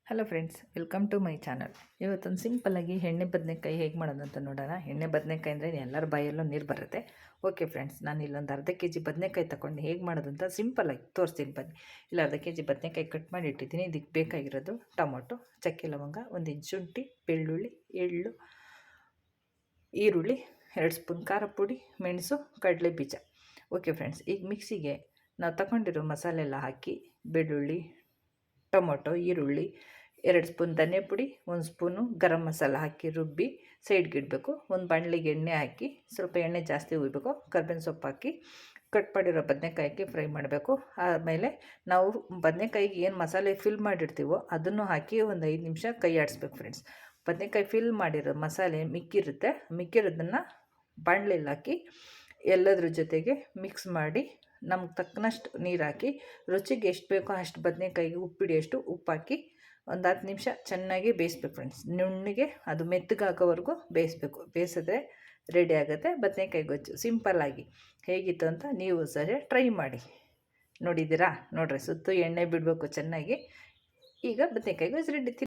Hello friends, welcome to my channel. ಇವತ್ತೊಂದು ಸಿಂಪಲ್ಲಾಗಿ ಎಣ್ಣೆ ಬದನೆಕಾಯಿ ಹೇಗೆ ಮಾಡೋದಂತ ನೋಡೋಣ. ಎಣ್ಣೆ ಬದನೆಕಾಯಿ ಅಂದರೆ ಎಲ್ಲರ ಬಾಯಲ್ಲೂ ನೀರು ಬರುತ್ತೆ. ಓಕೆ ಫ್ರೆಂಡ್ಸ್, ನಾನು ಇಲ್ಲೊಂದು ಅರ್ಧ ಕೆ ಜಿ ಬದನೆಕಾಯಿ ತಗೊಂಡು ಹೇಗೆ ಮಾಡೋದಂತ ಸಿಂಪಲ್ಲಾಗಿ ತೋರಿಸ್ತೀನಿ ಬನ್ನಿ. ಇಲ್ಲ ಅರ್ಧ ಕೆ ಜಿ ಬದನೆಕಾಯಿ ಕಟ್ ಮಾಡಿ ಇಟ್ಟಿದ್ದೀನಿ. ಇದಕ್ಕೆ ಬೇಕಾಗಿರೋದು ಟೊಮೊಟೊ, ಚಕ್ಕೆ ಲವಂಗ, 1 ಇಂಚ್ ಶುಂಠಿ, ಬೆಳ್ಳುಳ್ಳಿ, ಎಳ್ಳು, ಈರುಳ್ಳಿ, 2 ಸ್ಪೂನ್ ಖಾರ ಪುಡಿ, ಮೆಣಸು, ಕಡಲೆ ಬೀಜ. ಓಕೆ ಫ್ರೆಂಡ್ಸ್, ಈಗ ಮಿಕ್ಸಿಗೆ ನಾವು ತಗೊಂಡಿರೋ ಮಸಾಲೆ ಎಲ್ಲ ಹಾಕಿ ಬೆಳ್ಳುಳ್ಳಿ, ಟೊಮೊಟೊ, ಈರುಳ್ಳಿ, 2 ಸ್ಪೂನ್ ಧನಿಯಾ ಪುಡಿ, 1 ಸ್ಪೂನು ಗರಂ ಮಸಾಲ ಹಾಕಿ ರುಬ್ಬಿ ಸೈಡ್ಗೆ ಇಡಬೇಕು. ಒಂದು ಬಾಣಲಿಗೆ ಎಣ್ಣೆ ಹಾಕಿ ಸ್ವಲ್ಪ ಎಣ್ಣೆ ಜಾಸ್ತಿ ಹುಯ್ಬೇಕು. ಕರ್ಬೇವಿನ ಸೊಪ್ಪು ಹಾಕಿ ಕಟ್ ಮಾಡಿರೋ ಬದನೆಕಾಯಿ ಹಾಕಿ ಫ್ರೈ ಮಾಡಬೇಕು. ಆಮೇಲೆ ನಾವು ಬದನೆಕಾಯಿಗೆ ಏನು ಮಸಾಲೆ ಫಿಲ್ ಮಾಡಿರ್ತೀವೋ ಅದನ್ನು ಹಾಕಿ ಒಂದು 5 ನಿಮಿಷ ಕೈ ಆಡಿಸ್ಬೇಕು ಫ್ರೆಂಡ್ಸ್. ಬದನೆಕಾಯಿ ಫಿಲ್ ಮಾಡಿರೋ ಮಸಾಲೆ ಮಿಕ್ಕಿರೋದನ್ನು ಬಾಣಲೆಯಲ್ಲಿ ಹಾಕಿ ಎಲ್ಲದ್ರ ಜೊತೆಗೆ ಮಿಕ್ಸ್ ಮಾಡಿ ನಮ್ಗೆ ತಕ್ಕನಷ್ಟು ನೀರು ಹಾಕಿ ರುಚಿಗೆ ಎಷ್ಟು ಬೇಕೋ ಅಷ್ಟು ಬದನೆಕಾಯಿಗೆ ಉಪ್ಪಿಡಿಯಷ್ಟು ಉಪ್ಪು ಹಾಕಿ ಒಂದು 10 ನಿಮಿಷ ಚೆನ್ನಾಗಿ ಬೇಯಿಸ್ಬೇಕು ಫ್ರೆಂಡ್ಸ್. ನುಣ್ಣಗೆ ಅದು ಮೆತ್ತಗಾಗೋವರೆಗೂ ಬೇಯಿಸ್ಬೇಕು. ಬೇಯಿಸಿದ್ರೆ ರೆಡಿ ಆಗುತ್ತೆ ಬದನೆಕಾಯಿ ಗೊಜ್ಜು. ಸಿಂಪಲ್ಲಾಗಿ ಹೇಗಿತ್ತು ಅಂತ ನೀವು ಸರಿ ಟ್ರೈ ಮಾಡಿ. ನೋಡಿದ್ದೀರಾ? ನೋಡ್ರಿ, ಸುತ್ತು ಎಣ್ಣೆ ಬಿಡಬೇಕು ಚೆನ್ನಾಗಿ. ಈಗ ಬದನೆಕಾಯಿ ಗೊಜ್ಜು ರೆಡಿ.